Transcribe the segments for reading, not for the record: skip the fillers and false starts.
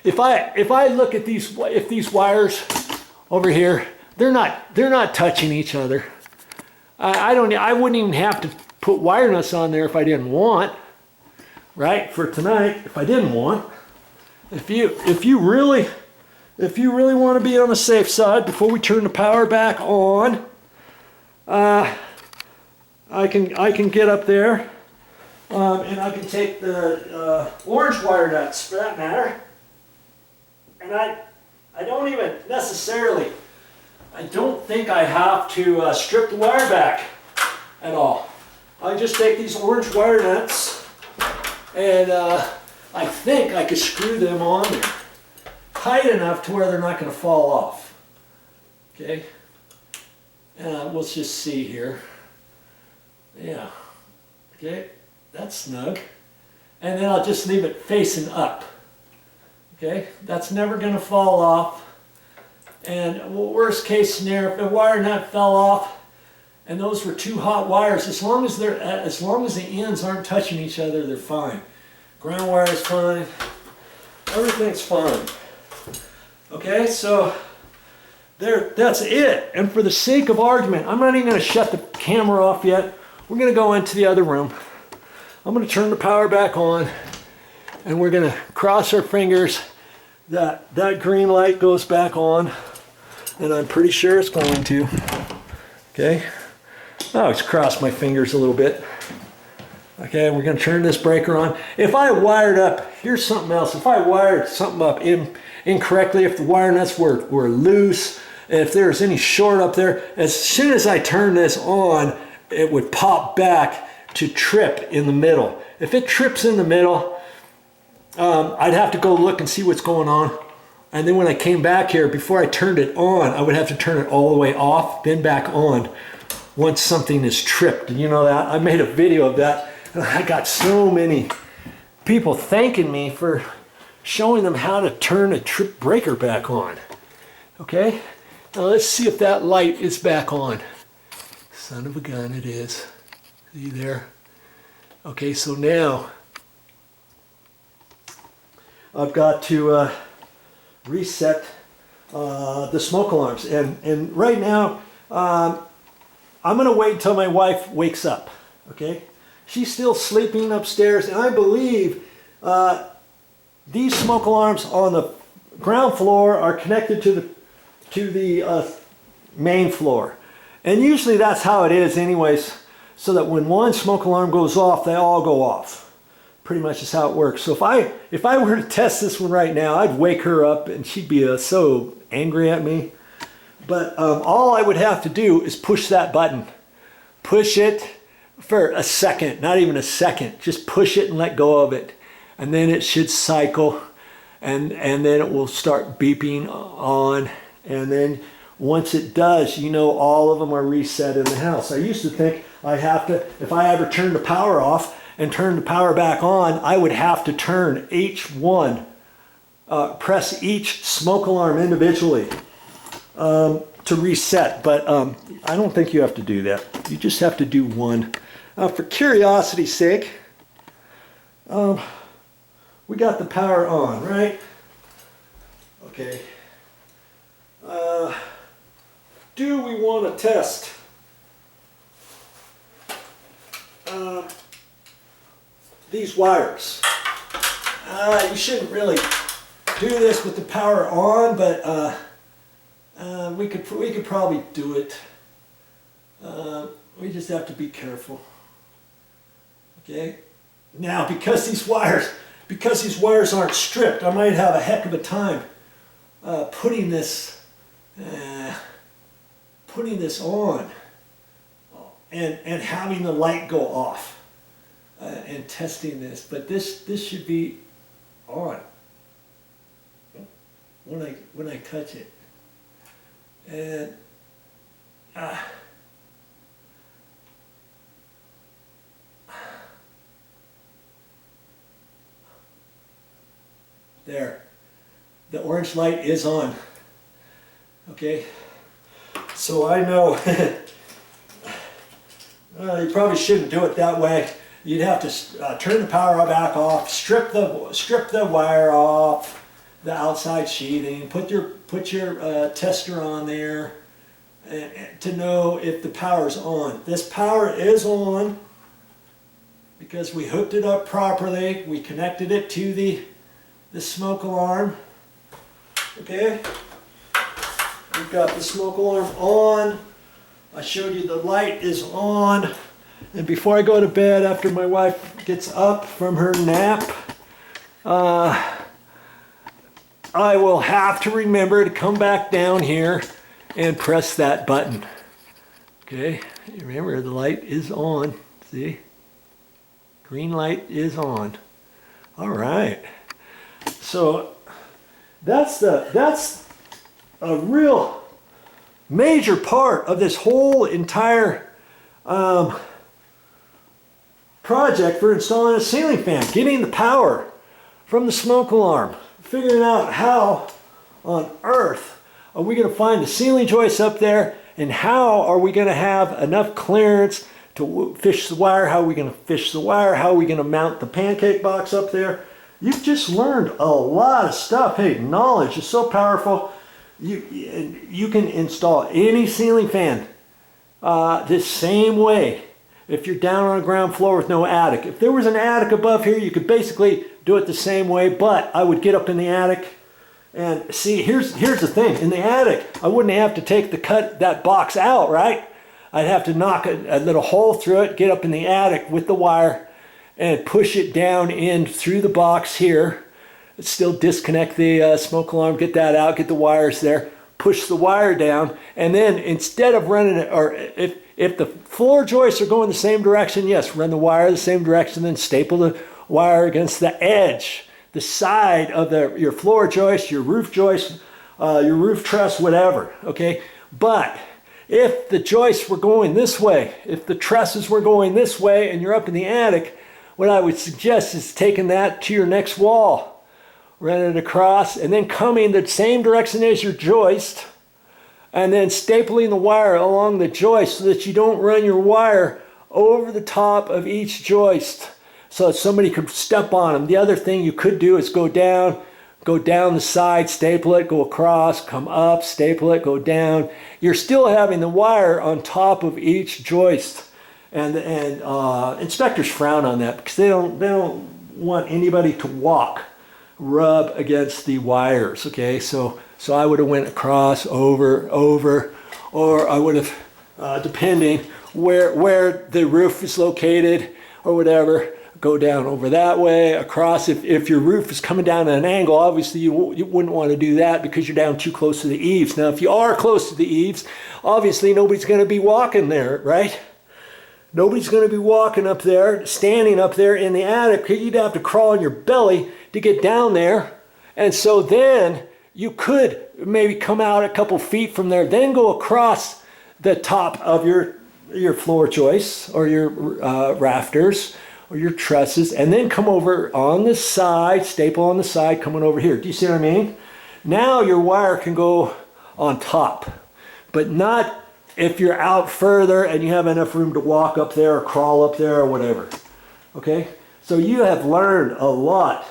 if I look at these, if these wires over here, they're not touching each other. I wouldn't even have to put wire nuts on there if I didn't want, right? For tonight, if I didn't want. If you really want to be on the safe side before we turn the power back on, I can get up there and I can take the orange wire nuts, for that matter, and I don't even necessarily, I don't think I have to strip the wire back at all. I just take these orange wire nuts and I think I could screw them on there tight enough to where they're not going to fall off. Okay, let's just see here. Yeah, okay, that's snug. And then I'll just leave it facing up. Okay, that's never going to fall off. And worst case scenario, if the wire nut fell off and those were two hot wires, as long as the ends aren't touching each other, they're fine. Ground wire is fine. Everything's fine. Okay, so that's it. And for the sake of argument, I'm not even going to shut the camera off yet. We're going to go into the other room. I'm going to turn the power back on, and we're going to cross our fingers that that green light goes back on, and I'm pretty sure it's going to. Okay, now it's crossed my fingers a little bit. Okay, we're going to turn this breaker on. If I wired up, here's something else. If I wired something up incorrectly, if the wire nuts were loose, if there's any short up there, as soon as I turn this on, it would pop back to trip in the middle. If it trips in the middle, I'd have to go look and see what's going on. And then when I came back here, before I turned it on, I would have to turn it all the way off, then back on once something is tripped. And you know that? I made a video of that. And I got so many people thanking me for showing them how to turn a trip breaker back on. Okay? Now let's see if that light is back on. Son of a gun, it is. See there? Okay, so now I've got to reset the smoke alarms. And right now, I'm going to wait until my wife wakes up. Okay? She's still sleeping upstairs, and I believe these smoke alarms on the ground floor are connected to the main floor. And usually that's how it is anyways, so that when one smoke alarm goes off, they all go off. Pretty much is how it works. So if I were to test this one right now, I'd wake her up and she'd be so angry at me. But all I would have to do is push that button. Push it for a second, not even a second. Just push it and let go of it. And then it should cycle, and then it will start beeping on. And then once it does, you know all of them are reset in the house. I used to think I have to, if I ever turn the power off and turn the power back on, I would have to turn each one, press each smoke alarm individually to reset. But I don't think you have to do that. You just have to do one. For curiosity's sake, we got the power on, right? Okay. Do we want to test these wires? You shouldn't really do this with the power on, but we could probably do it. We just have to be careful. Okay. Now, because these wires aren't stripped, I might have a heck of a time putting this on and having the light go off and testing this. But this should be on when I touch it. And there, the orange light is on. Okay, so I know you probably shouldn't do it that way. You'd have to turn the power back off, strip the wire off, the outside sheathing, put your tester on there and to know if the power's on. This power is on because we hooked it up properly. We connected it to the smoke alarm. Okay, we've got the smoke alarm on. I showed you the light is on. And before I go to bed, after my wife gets up from her nap, I will have to remember to come back down here and press that button. Okay, remember the light is on. See? Green light is on. All right. So that's a real major part of this whole entire project for installing a ceiling fan, getting the power from the smoke alarm, figuring out how on earth are we going to find the ceiling joists up there, and how are we going to have enough clearance to fish the wire, how are we going to fish the wire, how are we going to mount the pancake box up there. You've just learned a lot of stuff. Hey, knowledge is so powerful. You can install any ceiling fan this same way if you're down on the ground floor with no attic. If there was an attic above here, you could basically do it the same way, but I would get up in the attic and see, here's the thing. In the attic, I wouldn't have to cut that box out, right? I'd have to knock a little hole through it, get up in the attic with the wire and push it down in through the box here. Still disconnect the smoke alarm, get that out, get the wires there, push the wire down, and then instead of running it, or if the floor joists are going the same direction, yes, run the wire the same direction, then staple the wire against the edge, the side of your floor joist, your roof joist, your roof truss, whatever, okay? But if the joists were going this way, if the trusses were going this way and you're up in the attic, what I would suggest is taking that to your next wall, running it across, and then coming the same direction as your joist, and then stapling the wire along the joist so that you don't run your wire over the top of each joist so that somebody could step on them. The other thing you could do is go down the side, staple it, go across, come up, staple it, go down. You're still having the wire on top of each joist. And inspectors frown on that because they don't want anybody to rub against the wires. Okay, so I would have went across, over, or I would have, depending where the roof is located or whatever, go down over that way, across. If your roof is coming down at an angle, obviously you wouldn't want to do that because you're down too close to the eaves. Now, if you are close to the eaves, obviously nobody's going to be walking there, right? Nobody's going to be walking up there, standing up there in the attic. You'd have to crawl on your belly to get down there. And so then you could maybe come out a couple feet from there, then go across the top of your floor joists or your rafters or your trusses, and then come over on the side, staple on the side, coming over here. Do you see what I mean? Now your wire can go on top, but not if you're out further and you have enough room to walk up there or crawl up there or whatever. Okay? So you have learned a lot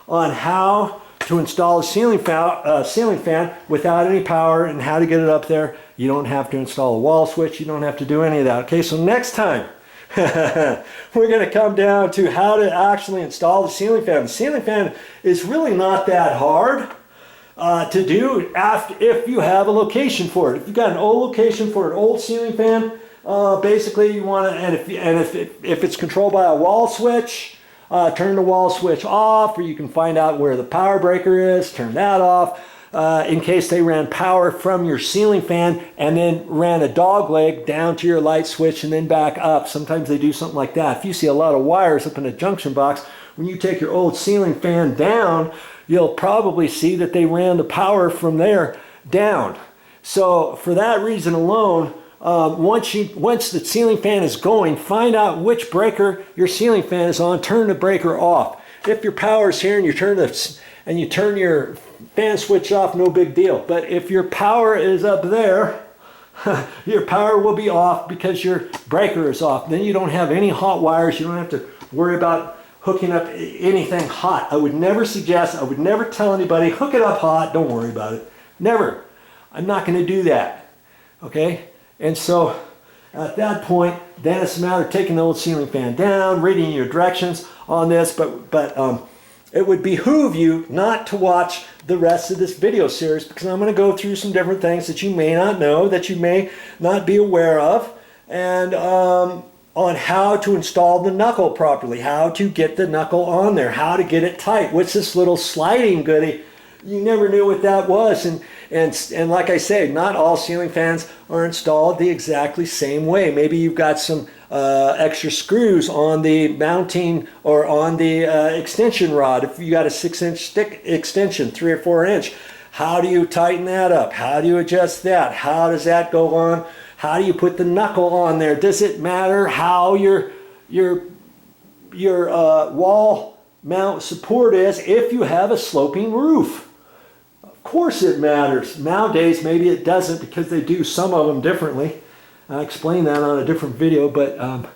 on how to install a ceiling fan without any power and how to get it up there. You don't have to install a wall switch. You don't have to do any of that. Okay, so next time we're going to come down to how to actually install the ceiling fan. The ceiling fan is really not that hard to do if you have a location for it. If you've got an old location for an old ceiling fan, basically you want to, and if it's controlled by a wall switch, turn the wall switch off, or you can find out where the power breaker is, turn that off. In case they ran power from your ceiling fan and then ran a dog leg down to your light switch and then back up. Sometimes they do something like that. If you see a lot of wires up in a junction box, when you take your old ceiling fan down, you'll probably see that they ran the power from there down. So for that reason alone, once the ceiling fan is going, find out which breaker your ceiling fan is on, turn the breaker off. If your power is here and you turn your fan switch off, no big deal. But if your power is up there, your power will be off because your breaker is off. Then you don't have any hot wires. You don't have to worry about hooking up anything hot. I would never suggest, I would never tell anybody, hook it up hot, don't worry about it. Never. I'm not going to do that. Okay? And so at that point, then it's a matter of taking the old ceiling fan down, reading your directions on this, but it would behoove you not to watch the rest of this video series, because I'm going to go through some different things that you may not know, that you may not be aware of, and on how to install the knuckle properly, how to get the knuckle on there, how to get it tight. What's this little sliding goodie? You never knew what that was. And like I say, not all ceiling fans are installed the exactly same way. Maybe you've got some extra screws on the mounting or on the extension rod. If you got a 6-inch stick extension, 3 or 4 inch, how do you tighten that up? How do you adjust that? How does that go on? How do you put the knuckle on there? Does it matter how your wall mount support is if you have a sloping roof? Of course it matters. Nowadays maybe it doesn't, because they do some of them differently. I'll explain that on a different video, but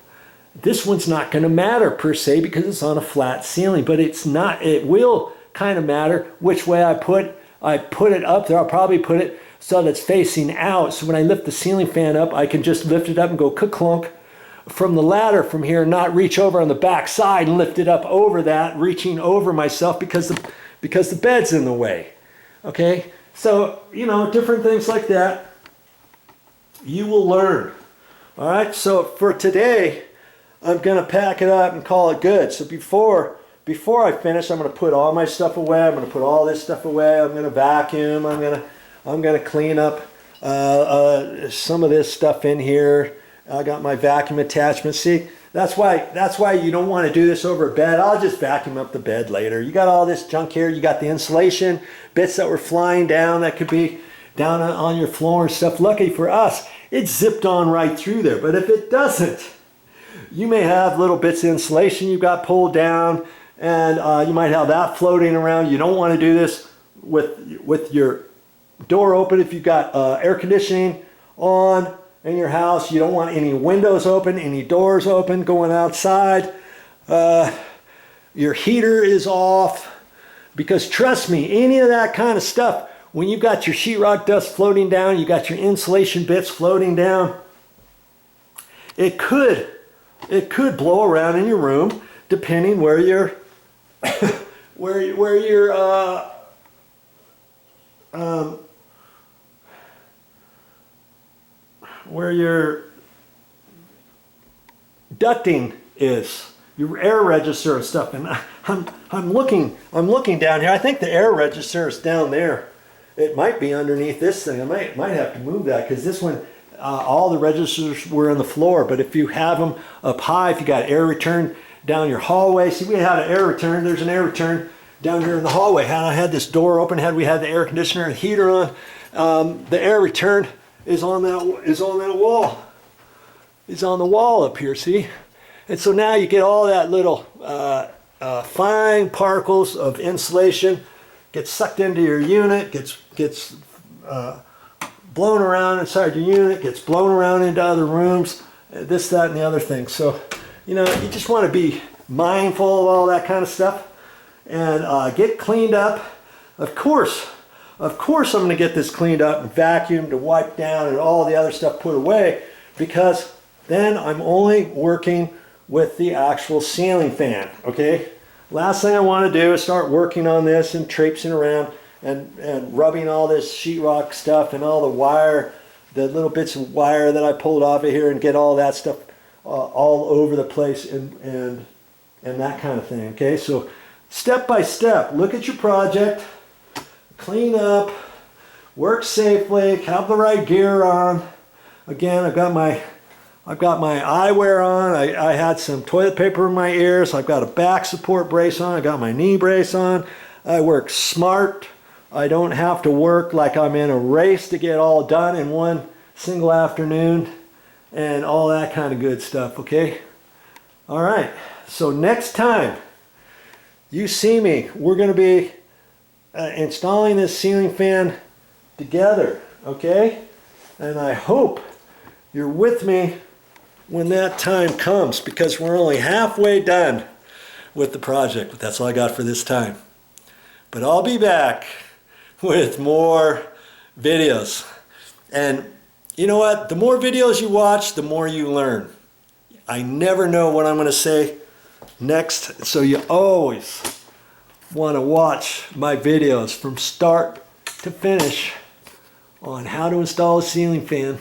this one's not going to matter per se because it's on a flat ceiling, but it's not, it will kind of matter which way I put it up there. I'll probably put it so that it's facing out, so when I lift the ceiling fan up, I can just lift it up and go ka-clunk from the ladder from here, and not reach over on the back side and lift it up over that, reaching over myself because the bed's in the way. Okay, so you know, different things like that you will learn. All right, so for today I'm gonna pack it up and call it good. So before I finish, I'm gonna put all my stuff away. I'm gonna put all this stuff away. I'm gonna vacuum. I'm gonna clean up some of this stuff in here. I got my vacuum attachment. See, that's why you don't want to do this over a bed. I'll just vacuum up the bed later. You got all this junk here. You got the insulation bits that were flying down that could be down on your floor and stuff. Lucky for us, it zipped on right through there. But if it doesn't, you may have little bits of insulation you got pulled down, and you might have that floating around. You don't want to do this with your door open. If you've got air conditioning on in your house, you don't want any windows open, any doors open going outside. Your heater is off, because trust me, any of that kind of stuff, when you've got your sheetrock dust floating down, you got your insulation bits floating down, it could blow around in your room, depending where your where your ducting is, your air register and stuff. And I'm looking down here. I think the air register is down there. It might be underneath this thing. I might have to move that, because this one, all the registers were on the floor. But if you have them up high, if you got air return down your hallway, see, we had an air return. There's an air return down here in the hallway. Had I had this door open, we had the air conditioner and heater on, the air return is on that wall. It's on the wall up here, see? And so now you get all that little fine particles of insulation gets sucked into your unit, gets blown around inside your unit, gets blown around into other rooms, this, that, and the other thing. So, you know, you just want to be mindful of all that kind of stuff and get cleaned up. Of course, I'm going to get this cleaned up and vacuumed and wiped down and all the other stuff put away, because then I'm only working with the actual ceiling fan, okay? Last thing I want to do is start working on this and traipsing around and rubbing all this sheetrock stuff and all the wire, the little bits of wire that I pulled off of here, and get all that stuff all over the place and that kind of thing, okay? So step by step, look at your project, clean up, work safely, have the right gear on. Again, I've got my eyewear on. I had some toilet paper in my ears. I've got a back support brace on. I got my knee brace on. I work smart. I don't have to work like I'm in a race to get all done in one single afternoon and all that kind of good stuff, okay? All right, so next time you see me, we're going to be installing this ceiling fan together, okay? And I hope you're with me when that time comes, because we're only halfway done. with the project. But that's all I got for this time. But I'll be back with more videos. And you know what? The more videos you watch, the more you learn. I never know what I'm going to say next, so you always want to watch my videos from start to finish on how to install a ceiling fan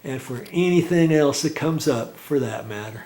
and for anything else that comes up for that matter.